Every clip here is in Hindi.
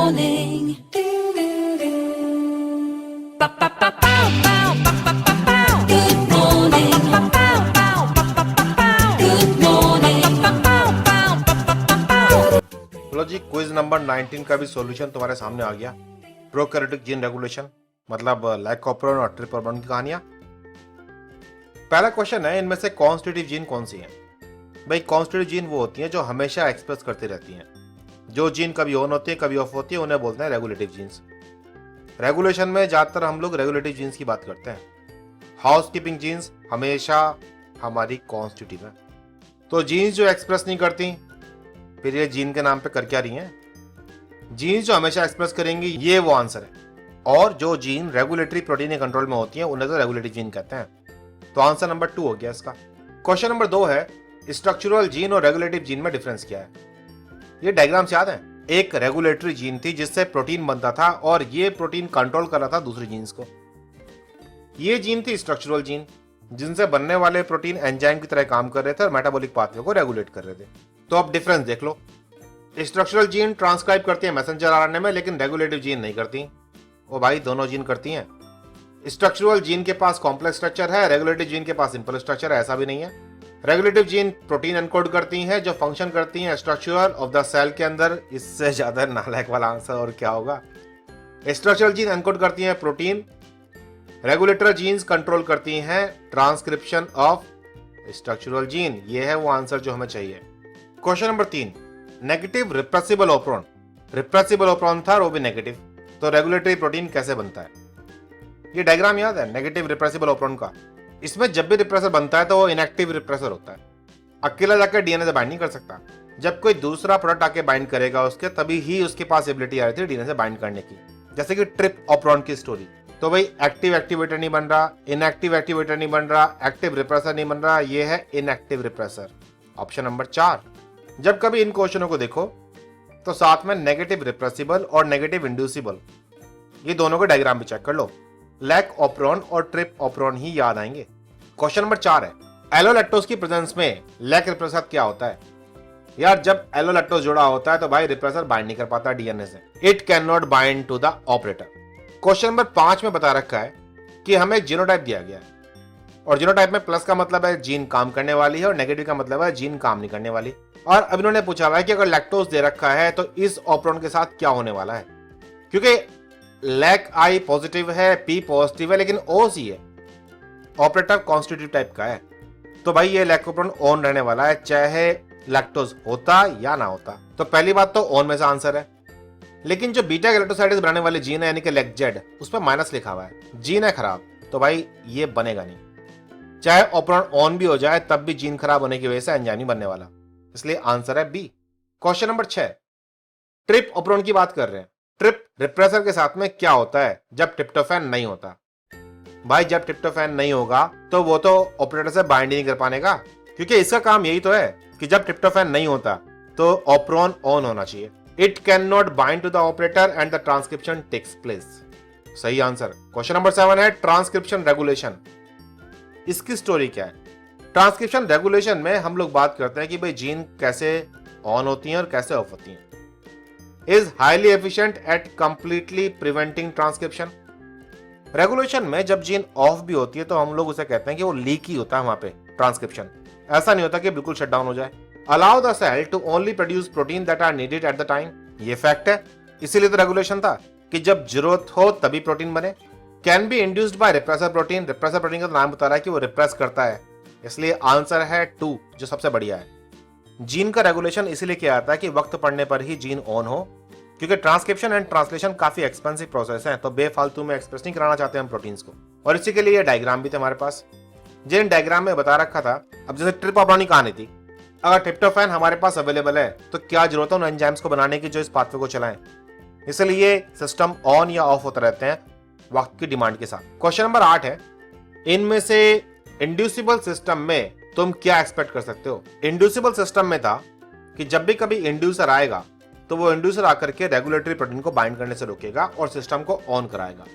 morning. Good morning. Good morning. चलो जी, क्विज नंबर 19 का भी सॉल्यूशन तुम्हारे सामने आ गया। प्रोकैरियोटिक जीन रेगुलेशन मतलब लाइकोप्रोन और ट्रिप्टोफैन की कहानियां। पहला क्वेश्चन है, इनमें से कॉन्स्टिट्यूटिव जीन कौन सी हैं? भाई कॉन्स्टिट्यूटिव जीन वो होती हैं जो हमेशा एक्सप्रेस करती रहती हैं। जो जीन कभी ऑन होती है कभी ऑफ होती है उन्हें बोलते हैं रेगुलेटिव जीन्स। रेगुलेशन में ज्यादातर हम लोग रेगुलेटिव जीन्स की बात करते हैं। हाउसकीपिंग जीन्स हमेशा हमारी कॉन्स्टिट्यूटिव है। तो जीन्स जो एक्सप्रेस नहीं करती फिर ये जीन के नाम पे कर क्या रही हैं? जीन्स जो हमेशा एक्सप्रेस करेंगी ये वो आंसर है। और जो जीन रेगुलेटरी प्रोटीन कंट्रोल में होती हैं उन्हें तो रेगुलेटरी जीन कहते हैं। तो आंसर नंबर 2 हो गया इसका। क्वेश्चन नंबर 2 है, स्ट्रक्चरल जीन और रेगुलेटिव जीन में डिफरेंस क्या है? ये डायग्राम से याद है? एक रेगुलेटरी जीन थी जिससे प्रोटीन बनता था और ये प्रोटीन कंट्रोल कर रहा था दूसरी जीन्स को। ये जीन थी स्ट्रक्चरल जीन, जिनसे बनने वाले प्रोटीन एंजाइम की तरह काम कर रहे थे और मेटाबॉलिक पाथवे को रेगुलेट कर रहे थे। तो अब डिफरेंस देख लो। स्ट्रक्चरल जीन ट्रांसक्राइब करती है मैसेंजर आरएनए में, लेकिन रेगुलेटिव जीन नहीं करती। ओ भाई, दोनों जीन करती हैं। स्ट्रक्चरल जीन के पास कॉम्प्लेक्स स्ट्रक्चर है, रेगुलेटिव जीन के पास सिंपल स्ट्रक्चर है, ऐसा भी नहीं है। रेगुलेटिव जीन प्रोटीन एनकोड करती हैं जो फंक्शन करती हैं स्ट्रक्चर ऑफ द सेल के अंदर। इससे ज्यादा नालायक वाला आंसर और क्या होगा? स्ट्रक्चरल जीन एनकोड करती हैं प्रोटीन, रेगुलेटर जीन्स कंट्रोल करती हैं ट्रांसक्रिप्शन ऑफ स्ट्रक्चरल जीन। ये है वो आंसर जो हमें चाहिए। Question number 3, negative repressible operon. Repressible operon था और वो भी नेगेटिव, तो रेगुलेटरी प्रोटीन कैसे बनता है? ये डायग्राम याद है नेगेटिव रिप्रेसिबल ऑपरॉन का? इसमें जब भी रिप्रेसर बनता है तो वो इनएक्टिव रिप्रेसर होता है। अकेला जाकर डीएनए से बाइंड नहीं कर सकता। जब कोई दूसरा प्रोडक्ट आके बाइंड करेगा उसके, तभी ही उसके पास एबिलिटी आ रही थी डीएनए से बाइंड करने की। जैसे कि ट्रिप ऑपरॉन की स्टोरी। तो भाई एक्टिव एक्टिवेटर नहीं बन रहा, इनएक्टिव एक्टिवेटर नहीं बन रहा, एक्टिव रिप्रेसर नहीं बन रहा, ये है इनएक्टिव रिप्रेसर। Option number 4। जब कभी इन क्वेश्चनों को देखो तो साथ में नेगेटिव रिप्रेसिबल और नेगेटिव इंड्यूसिबल, ये दोनों के डायग्राम भी चेक कर लो। लैक ऑपरॉन और ट्रिप ऑपरॉन ही याद आएंगे। क्वेश्चन नंबर 4 है, एलोलैक्टोज की प्रेजेंस में लैक रिप्रेसर क्या होता है? यार जब एलोलैक्टोज जुड़ा होता है तो भाई रिप्रेसर बाइंड नहीं कर पाता डीएनए से। It can not bind to the operator. Question number 5 में बता रखा है कि हमें एक जीनोटाइप दिया गया है और जीनोटाइप में प्लस का मतलब है जीन काम करने वाली है और नेगेटिव का मतलब है जीन काम नहीं करने वाली। और अब इन्होंने पूछा हुआ है कि अगर लैक्टोज दे रखा है तो इस ऑपरॉन के साथ क्या होने वाला है? क्योंकि लैक आई पॉजिटिव है, पी पॉजिटिव है, लेकिन ओ सी है, ऑपरेटर कॉन्स्टिट्यूटिव टाइप का है। तो भाई ये लैकोप्रोन ऑन रहने वाला है चाहे लैक्टोज होता या ना होता। तो पहली बात तो ऑन में से आंसर है। लेकिन जो बीटा गैलेक्टोसाइडेज बनाने वाली जीन है यानी कि लेकजेड, उस पर माइनस लिखा हुआ है, जीन है खराब, तो भाई ये बनेगा नहीं। चाहे ऑपरॉन ऑन भी हो जाए तब भी जीन खराब होने की वजह से एंजाइम नहीं बनने वाला, इसलिए आंसर है B. Question number 6, trp operon की बात कर रहे हैं। ट्रिप रिप्रेसर के साथ में क्या होता है जब ट्रिप्टोफैन नहीं होता? भाई जब ट्रिप्टोफैन नहीं होगा तो वो तो ऑपरेटर से बाइंड नहीं कर पाएगा, क्योंकि इसका काम यही तो है कि जब ट्रिप्टोफैन नहीं होता तो ऑपरॉन ऑन होना चाहिए। It can not bind to the operator and the transcription takes place. सही आंसर। क्वेश्चन नंबर 7 है, ट्रांसक्रिप्शन रेगुलेशन। इसकी स्टोरी क्या है? ट्रांसक्रिप्शन रेगुलेशन में हम लोग बात करते हैं कि भाई जीन कैसे ऑन होती हैं और कैसे ऑफ होती हैं। Is highly efficient at completely preventing transcription. Regulation में जब जीन ऑफ भी होती है तो हम लोग उसे कहते हैं कि वो लीक ही होता है वहां पे ट्रांसक्रिप्शन, ऐसा नहीं होता कि बिल्कुल शट डाउन हो जाए। Allow the cell to only produce protein that are needed at the time. ये फैक्ट है, इसीलिए तो रेगुलेशन था कि जब जरूरत हो तभी प्रोटीन बने। Can be induced by repressor protein. Repressor protein का नाम बता रहा है कि वो रिप्रेस करता है, इसलिए आंसर है 2 जो सबसे बढ़िया है। जीन का रेगुलेशन इसीलिए किया जाता है कि वक्त पड़ने पर ही जीन ऑन हो, क्योंकि ट्रांसक्रिप्शन एंड ट्रांसलेशन काफी एक्सपेंसिव प्रोसेस है, तो बेफालतू में एक्सप्रेस नहीं कराना चाहते हम प्रोटीन्स को। और इसी के लिए ये डायग्राम भी थे हमारे पास, जिन डायग्राम में बता रखा था। अब जैसे ट्रिप ऑपरॉन की कहानी थी, अगर ट्रिप्टोफैन हमारे पास अवेलेबल है तो क्या जरूरत है उन एंजाइम्स को बनाने की जो इस पाथवे को चलाएं। इसलिए सिस्टम ऑन या ऑफ होते रहते हैं वक्त की डिमांड के साथ। क्वेश्चन नंबर 8 है, इनमें से इंड्यूसिबल सिस्टम में तुम क्या एक्सपेक्ट कर सकते हो? इंड्यूसिबल सिस्टम में था कि जब भी कभी इंड्यूसर आएगा तो वो इंड्यूसर आकर के रेगुलेटरी प्रोटीन को बाइंड करने से रोकेगा और सिस्टम को ऑन कराएगा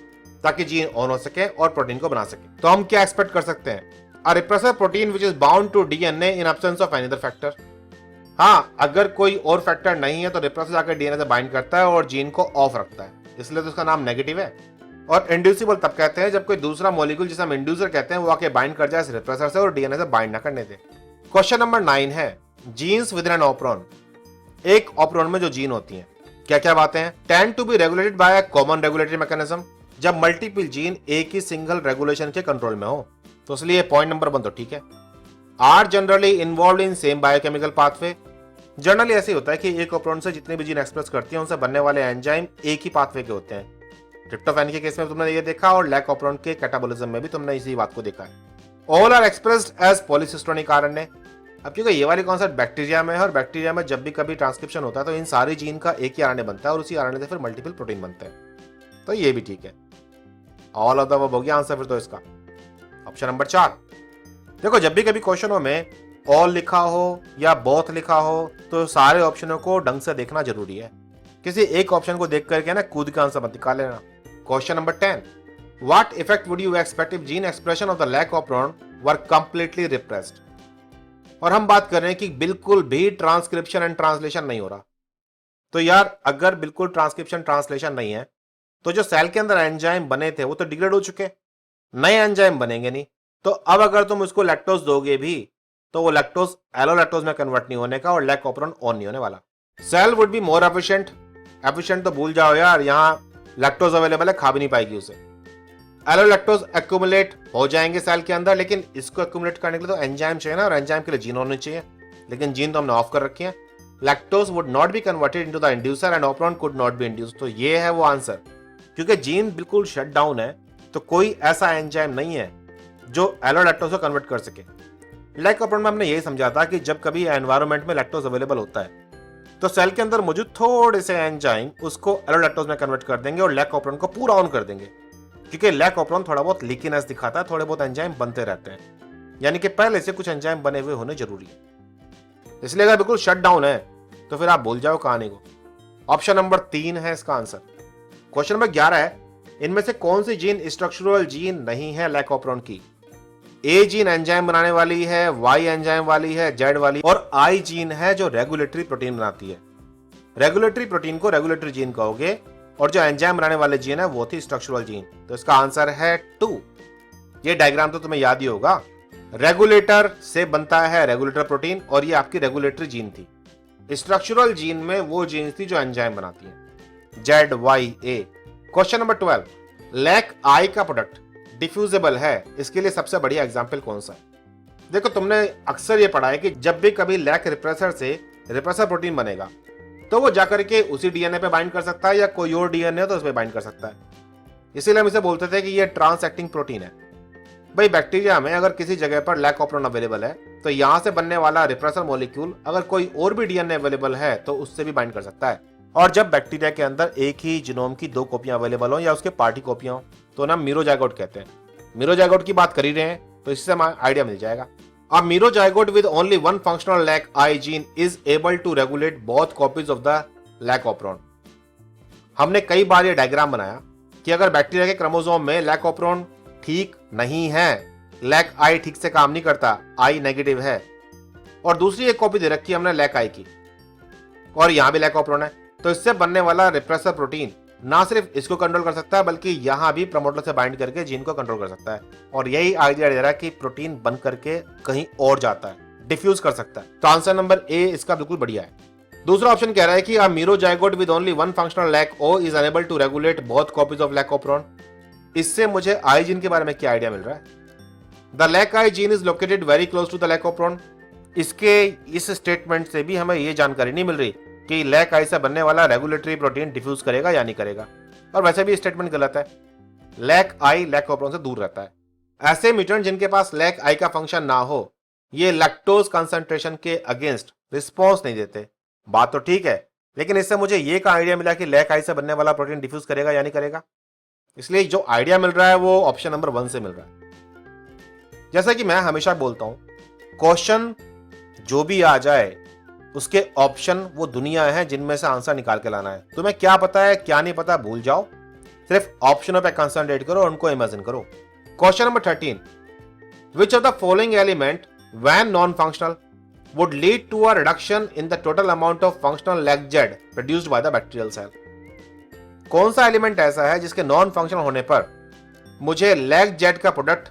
ताकि जीन ऑन हो सके और प्रोटीन को बना सके। तो हम क्या एक्सपेक्ट कर सकते हैं? A repressor protein which is bound to DNA in absence of any other factor. हाँ, अगर कोई और फैक्टर नहीं है तो रिप्रेसर जाकर डीएनए से बाइंड करता है और जीन को ऑफ रखता है, इसलिए तो उसका नाम नेगेटिव है। और इंड्यूसिबल तब कहते हैं जब कोई दूसरा मॉलिक्यूल जिसे हम इंड्यूसर कहते हैं वो आके बाइंड कर जाए इस रिप्रेसर से और डीएनए से बाइंड ना करने दे। क्वेश्चन नंबर 9 है जीन्स विद एन ऑपरॉन। एक ऑपरॉन में जो जीन होती हैं क्या क्या बातें हैं? Tend to be regulated by a common regulatory mechanism, जब मल्टीपल जीन एक ही सिंगल रेगुलेशन के कंट्रोल में हो, तो इसलिए पॉइंट नंबर 1 तो ठीक है। Are generally involved in same biochemical pathway, generally ऐसे होता है कि एक ऑपरॉन से जितने भी जीन एक्सप्रेस करती हैं उनसे बनने वाले एंजाइम एक ही पाथवे के होते हैं। ट्रिप्टोफैन के केस में तुमने ये देखा और लैक ऑपरॉन के कैटाबोलिज्म में भी तुमने इसी बात को देखा है। All are expressed as polycistronic RNA. अब क्योंकि ये वाली कॉन्सेप्ट बैक्टीरिया में है और बैक्टीरिया में जब भी कभी ट्रांसक्रिप्शन होता है तो इन सारी जीन का एक ही आरएनए बनता है और उसी आरएनए से फिर मल्टीपल प्रोटीन बनते हैं, तो ये भी ठीक है। ऑल ऑफ द अबव हो गया आंसर फिर तो इसका। Option number 4। देखो जब भी कभी क्वेश्चनों में ऑल लिखा हो या बोथ लिखा हो तो सारे ऑप्शनों को ढंग से देखना जरूरी है, किसी एक ऑप्शन को देख करके ना कूद का आंसर मत निकाल लेना। Question number 10, what effect would you expect if gene expression of the lac operon were completely repressed. और हम बात कर रहे हैं कि बिल्कुल भी ट्रांसक्रिप्शन एंड ट्रांसलेशन नहीं हो रहा, तो यार अगर बिल्कुल ट्रांसक्रिप्शन ट्रांसलेशन नहीं है तो जो सेल के अंदर एंजाइम बने थे वो तो डिग्रेड हो चुके, नए एंजाइम बनेंगे नहीं। तो अब अगर तुम उसको लैक्टोज दोगे भी तो वो लैक्टोज एलोलैक्टोज में कन्वर्ट नहीं होने का और लैक ऑपरॉन ऑन नहीं होने वाला। Cell would be more efficient. Efficient तो भूल जाओ यार, यहाँ लैक्टोज अवेलेबल है, खा भी नहीं पाएगी उसे। एलोलैक्टोज एक्यूमुलेट हो जाएंगे सेल के अंदर, लेकिन इसको एक्यूमुलेट करने के लिए तो एंजाइम चाहिए ना, और एंजाइम के लिए जीन होने चाहिए, लेकिन जीन तो हमने ऑफ कर रखे हैं। Lactose would not be converted into the inducer and operon could not be induced. तो ये है वो आंसर, क्योंकि जीन बिल्कुल शट डाउन है तो कोई ऐसा एंजाइम नहीं है जो एलोलैक्टोज को कन्वर्ट कर सके। लैक ऑपरॉन में हमने यही समझा था कि जब कभी एनवायरनमेंट में लैक्टोज अवेलेबल होता है तो सेल के अंदर मौजूद थोड़े से एंजाइम उसको एलोलैक्टोज में कन्वर्ट कर देंगे और लैक ऑपरॉन को पूरा ऑन कर देंगे, क्योंकि लैक ऑपरॉन थोड़ा बहुत लीकीनेस दिखाता है, थोड़े बहुत एंजाइम बनते रहते हैं, यानी कि पहले से कुछ एंजाइम बने हुए होने जरूरी है। इसलिए अगर बिल्कुल शट डाउन है तो फिर आप भूल जाओ कहानी को। ऑप्शन नंबर 3 है इसका आंसर। क्वेश्चन नंबर 11 है इनमें से कौन सी जीन स्ट्रक्चरल जीन नहीं है लैक ऑपरॉन की। ए जीन एंजाइम बनाने वाली है, वाई एंजाइम वाली है, जेड वाली, और आई जीन है जो रेगुलेटरी प्रोटीन बनाती है। रेगुलेटरी प्रोटीन को रेगुलेटरी जीन कहोगे और जो एंजाइम बनाने वाले जीन है वो थी स्ट्रक्चरल जीन, तो इसका आंसर है 2। ये डायग्राम तो तुम्हें याद ही होगा, रेगुलेटर से बनता है रेगुलेटर प्रोटीन और ये आपकी रेगुलेटरी जीन थी। स्ट्रक्चरल जीन में वो जीन थी जो एंजाइम बनाती है, जेड वाई ए। क्वेश्चन नंबर 12, लैक आई का प्रोडक्ट डिफ्यूजेबल है, इसके लिए सबसे बढ़िया एग्जाम्पल कौन सा है। देखो तुमने अक्सर ये पढ़ा है कि जब भी कभी लैक रिप्रेसर से रिप्रेसर प्रोटीन बनेगा तो वो जाकर के उसी डीएनए पे बाइंड कर सकता है या कोई और डीएनए हो तो उस पर बाइंड कर सकता है, इसीलिए हम इसे बोलते थे कि ये ट्रांस एक्टिंग प्रोटीन है। भाई बैक्टीरिया में अगर किसी जगह पर लैक ऑपरॉन अवेलेबल है तो यहां से बनने वाला रिप्रेसर मॉलिक्यूल अगर कोई और भी डीएनए अवेलेबल है तो उससे भी बाइंड कर सकता है। और जब बैक्टीरिया के अंदर एक ही जीनोम की 2 कॉपियां अवेलेबल हो या उसके पार्टी कॉपियां हो तो ना मीरोजाइगोट कहते हैं। मीरोजाइगोट की बात कर ही रहे हैं तो इससे हमें आइडिया मिल जाएगा। A मीरोजाइगोट with only one functional lac I gene is able to regulate both copies of the lac operon। हमने कई बार ये डायग्राम बनाया कि अगर बैक्टीरिया के क्रोमोसोम में लैक ऑपरॉन ठीक नहीं है, लैक आई ठीक से काम नहीं करता, आई नेगेटिव है, और दूसरी एक कॉपी दे रखी है हमने लैक आई की और यहां भी लैक ऑपरॉन है, तो इससे बनने वाला रिप्रेसर प्रोटीन ना सिर्फ इसको कंट्रोल कर सकता है बल्कि यहां भी प्रमोटर से बाइंड करके जीन को कंट्रोल कर सकता है। और यही आइडिया दे रहा है कि प्रोटीन बन करके कहीं और जाता है, डिफ्यूज कर सकता है। तो आंसर नंबर ए इसका बिल्कुल बढ़िया है। दूसरा ऑप्शन कह रहा है कि merozygote with only one functional lac O is unable to regulate both copies of lac operon. इससे मुझे आई जीन के बारे में क्या आइडिया मिल रहा है। The lac I gene is located very close to the lac operon. इसके इस स्टेटमेंट से भी हमें ये जानकारी नहीं मिल रही कि लैक आई से बनने वाला रेगुलेटरी प्रोटीन डिफ्यूज करेगा या नहीं करेगा, और वैसे भी स्टेटमेंट गलत है। लैक आई लैक ऑपरॉन से दूर रहता है। ऐसे म्यूटेंट जिनके पास लैक आई का फंक्शन ना हो ये लैक्टोज कंसंट्रेशन के अगेंस्ट रिस्पॉन्स नहीं देते। बात तो ठीक है, लेकिन इससे मुझे ये का आइडिया मिला कि लैक आई से बनने वाला प्रोटीन डिफ्यूज करेगा या नहीं करेगा, इसलिए जो आइडिया मिल रहा है वो ऑप्शन नंबर 1 से मिल रहा है। जैसा कि मैं हमेशा बोलता हूं, क्वेश्चन जो भी आ जाए उसके ऑप्शन वो दुनिया है जिनमें से आंसर निकाल के लाना है। तुम्हें क्या पता है क्या नहीं पता भूल जाओ, सिर्फ ऑप्शनों पे कंसंट्रेट करो और उनको इमेजिन करो। Question number 13, which of the following element when non functional, would lead to a reduction in the total amount of functional LAC-Z produced by the bacterial cell. कौन सा एलिमेंट ऐसा है जिसके नॉन फंक्शनल होने पर मुझे LAC-Z का प्रोडक्ट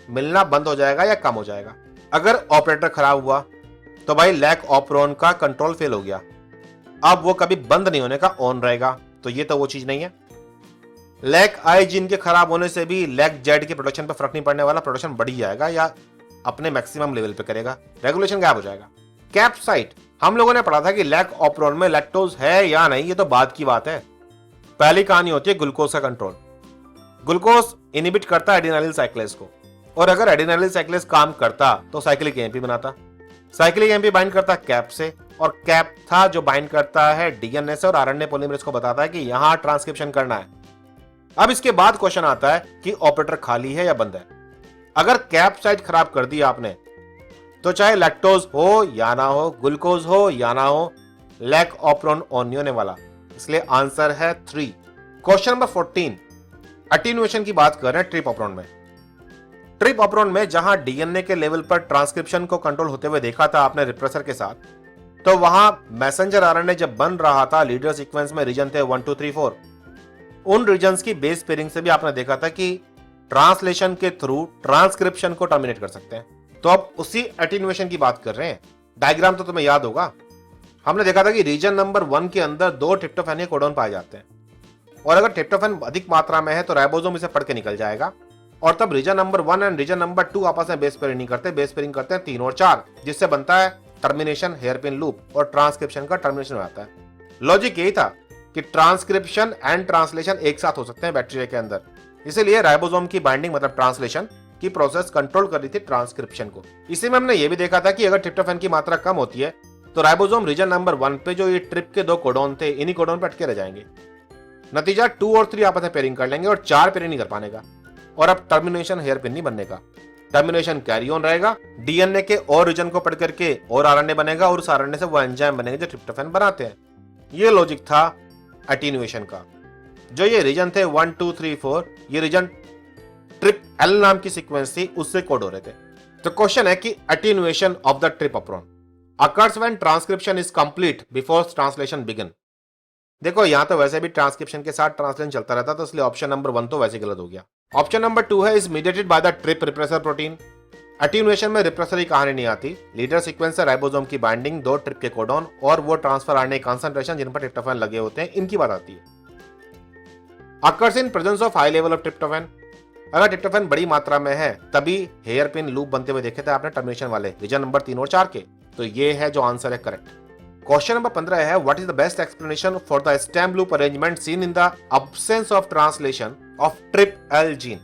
मिलना बंद हो जाएगा या कम हो जाएगा? अगर ऑपरेटर खराब हुआ तो भाई लैक ऑपरॉन का कंट्रोल फेल हो गया, अब वो कभी बंद नहीं होने का ऑन रहेगा, तो ये तो वो चीज नहीं है। लैक आई जीन के खराब होने से भी LAC-Z की प्रोडक्शन पर फर्क नहीं पड़ने वाला, प्रोडक्शन बढ़ी जाएगा या अपने मैक्सिमम लेवल पे करेगा, रेगुलेशन गायब हो जाएगा। कैप्साइट, हम लोगों ने पढ़ा था कि लैक ऑपरॉन में लैक्टोज है या नहीं, ये तो बाद की बात है। पहली कहानी होती है ग्लूकोज का कंट्रोल। ग्लूकोज इनहिबिट करता है एडिनाइल साइक्लेज को, और अगर एडिनाइल साइक्लेज काम करता तो साइक्लिक एएमपी बनाता। साइक्लिक एएमपी बाइंड करता कैप से, और कैप था जो बाइंड करता है डीएनए से और आरएनए पॉलीमरेज को बताता है कि यहां ट्रांसक्रिप्शन करना है। अब इसके बाद क्वेश्चन आता है कि ऑपरेटर खाली है या बंद है। अगर कैप साइट खराब कर दी आपने तो चाहे लैक्टोज हो या ना हो, ग्लूकोज हो या ना हो, लैक ऑपरॉन ऑन नहीं होने वाला। इसलिए आंसर है 3। क्वेश्चन नंबर 14, अटेन्युएशन की बात कर रहे हैं ट्रिप ऑपरॉन में। ट्रिप ऑपरॉन में जहां डीएनए के लेवल पर ट्रांसक्रिप्शन को कंट्रोल होते हुए देखा था आपने रिप्रेसर के साथ, तो वहां मैसेंजर आरएनए जब बन रहा था लीडर सीक्वेंस में रीजन थे 1 2 3 4। उन रीजन्स की बेस पेयरिंग से भी आपने देखा था कि ट्रांसलेशन के थ्रू ट्रांसक्रिप्शन को टर्मिनेट कर सकते हैं। तो अब उसी एटेन्युएशन की बात कर रहे हैं। डायग्राम तो तुम्हें याद होगा, हमने देखा था कि रीजन नंबर 1 के अंदर 2 ट्रिप्टोफैन के कोडॉन पाए जाते हैं, और अगर ट्रिप्टोफैन अधिक मात्रा में है तो राइबोसोम इसे पढ़ के निकल जाएगा, और तब reason number 1 and reason number 2 आपस में बेस पेयरिंग नहीं करते, बेस पेयरिंग करते हैं 3 और 4, जिससे बनता है टर्मिनेशन हेयरपिन लूप, और ट्रांसक्रिप्शन का टर्मिनेशन हो जाता है। लॉजिक यही था कि ट्रांसक्रिप्शन एंड ट्रांसलेशन एक साथ हो सकते हैं बैक्टीरिया के अंदर, इसीलिए राइबोसोम की बाइंडिंग मतलब ट्रांसलेशन की प्रोसेस कंट्रोल कर रही थी ट्रांसक्रिप्शन को। इसी में हमने ये भी देखा था कि अगर ट्रिप्टोफैन की मात्रा कम होती है तो राइबोसोम रीजन नंबर 1 पे जो ये ट्रिप के 2 कोडॉन थे, इन्हीं कोडॉन पे अटके रह जाएंगे। नतीजा 2 और 3 आपस में पेयरिंग कर लेंगे और 4 पेयरिंग नहीं कर पाने का, और अब टर्मिनेशन हेयरपिन नहीं बनने का, टर्मिनेशन कैरी ऑन रहेगा। डीएनए के और रीजन को पढ़ करके और आरएनए बनेगा, और उस आरएनए से वो एंजाइम बनेंगे जो ट्रिप्टोफैन बनाते हैं। ये लॉजिक था एटेन्युएशन का। जो ये रीजन थे 1 2 3 4, ये रीजन ट्रिप एल नाम की सीक्वेंस थी, उससे कोड हो रहे थे। तो क्वेश्चन है कि attenuation of the trip operon occurs when transcription is complete before translation begin। देखो यहां तो वैसे भी ट्रांसक्रिप्शन के साथ ट्रांसलेशन चलता रहता, तो इसलिए ऑप्शन नंबर 1 तो वैसे गलत हो गया। ऑप्शन नंबर 2 है is mediated by the trip repressor protein. Attenuation में रिप्रेसर की कहानी नहीं आती, लीडर सीक्वेंस से राइबोसोम की बाइंडिंग, 2 ट्रिप के कोडॉन और वो ट्रांसफर आरएनए कंसंट्रेशन जिन पर ट्रिप्टोफैन लगे होते हैं, इनकी बात आती है। occurs in presence of high level of tryptophan। अगर ट्रिप्टोफैन बड़ी मात्रा में है तभी हेयर पिन लूप बनते हुए देखे थे आपने टर्मिनेशन वाले रीजन नंबर 3 और 4 के, तो ये है जो आंसर है करेक्ट। क्वेश्चन नंबर 15 है what is the best explanation for the stem loop arrangement seen in the absence of translation of trp L gene.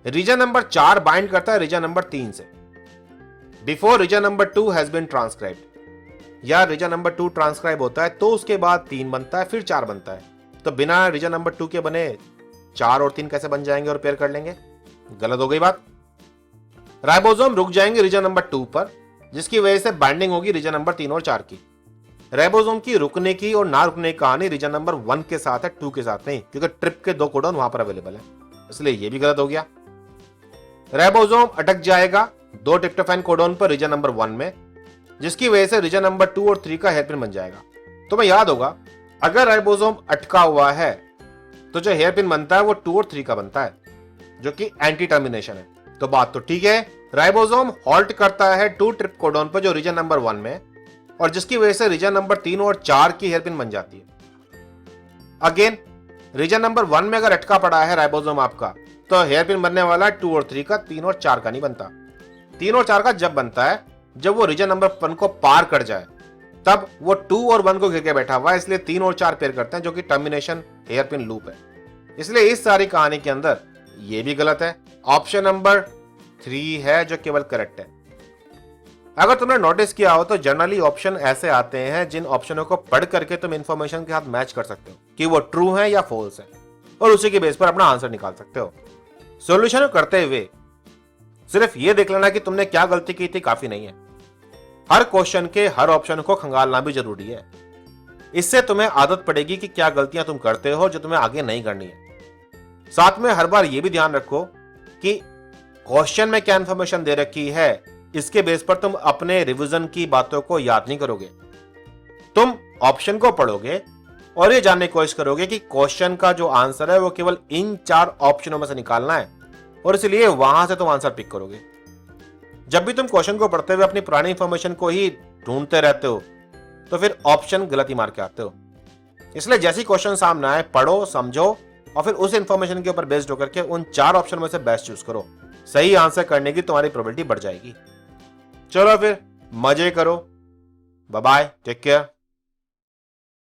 Reason number 4 bind करता है रीजन नंबर 3 से before reason number 2 has been transcribed, या रीजन नंबर 2 ट्रांसक्राइब होता है तो उसके बाद 3 बनता है फिर 4 बनता है, तो बिना रीजन नंबर 2 के बने 4 और 3 कैसे बन जाएंगे और पेयर कर लेंगे? गलत हो गई बात। राइबोसोम रुक जाएंगे रीजन नंबर 2 पर, जिसकी वजह से बाइंडिंग होगी रीजन नंबर 3 और 4 की। राइबोसोम की रुकने की और ना रुकने की कहानी रीजन नंबर 1 के साथ है, 2 के साथ नहीं, क्योंकि ट्रिप के 2 कोडॉन वहां पर अवेलेबल है, इसलिए ये भी गलत हो गया। राइबोसोम अटक जाएगा 2 ट्रिप्टोफैन कोडॉन पर रीजन नंबर 1 में, जिसकी वजह से रीजन नंबर 2 और 3 का हेयरपिन बन जाएगा। तुम्हें याद होगा अगर राइबोसोम अटका हुआ है तो जो हेयरपिन बनता है वो 2 और 3 का बनता है, जो कि एंटी टर्मिनेशन है। तो बात तो ठीक है, राइबोसोम हॉल्ट करता है 2 ट्रिप कोडॉन पर जो रीजन नंबर 1 में, और जिसकी वजह से रीजन नंबर 3 और 4 की हेयरपिन बन जाती है। अगेन रीजन नंबर 1 में अगर अटका पड़ा है राइबोसोम आपका, तो हेयरपिन बनने वाला 2 और 3 का, 3 और 4 का नहीं बनता। 3 और 4 का जब बनता है जब वो रीजन नंबर 1 को पार कर जाए, तब वो 2 और 1 को घेर के बैठा हुआ है, इसलिए 3 और 4 पेयर करते हैं, जो कि टर्मिनेशन हेयरपिन लूप है। इसलिए इस सारी कहानी के अंदर ये भी गलत है, ऑप्शन नंबर 3 है जो केवल करेक्ट है। अगर तुमने नोटिस किया हो तो जनरली ऑप्शन ऐसे आते हैं जिन ऑप्शनों को पढ़ करके तुम इंफॉर्मेशन के साथ मैच कर सकते हो कि वो ट्रू है या फॉल्स है, और उसी के बेस पर अपना आंसर निकाल सकते हो। सॉल्यूशन करते हुए सिर्फ ये देख लेना कि तुमने क्या गलती की थी काफी नहीं है, हर क्वेश्चन के हर ऑप्शन को खंगालना भी जरूरी है। इससे तुम्हें आदत पड़ेगी कि क्या गलतियां तुम करते हो जो तुम्हें आगे नहीं करनी है। साथ में हर बार यह भी ध्यान रखो कि क्वेश्चन में क्या इंफॉर्मेशन दे रखी है इसके बेस पर तुम अपने रिवीजन की बातों को याद नहीं करोगे। तुम ऑप्शन को पढ़ोगे और ये जानने की कोशिश करोगे कि क्वेश्चन का जो आंसर है वो केवल इन 4 ऑप्शनों में से निकालना है, और इसलिए वहां से तुम आंसर पिक करोगे। जब भी तुम क्वेश्चन को पढ़ते हुए अपनी पुरानी इंफॉर्मेशन को ही ढूंढते रहते हो तो फिर ऑप्शन गलत ही मार के आते हो। इसलिए जैसी क्वेश्चन सामने आए, पढ़ो, समझो और फिर उस इंफॉर्मेशन के ऊपर बेस्ड होकर के उन 4 ऑप्शन में से बेस्ट चूज करो। सही आंसर करने की तुम्हारी प्रोबेबिलिटी बढ़ जाएगी। चलो फिर मजे करो। Bye bye, take care.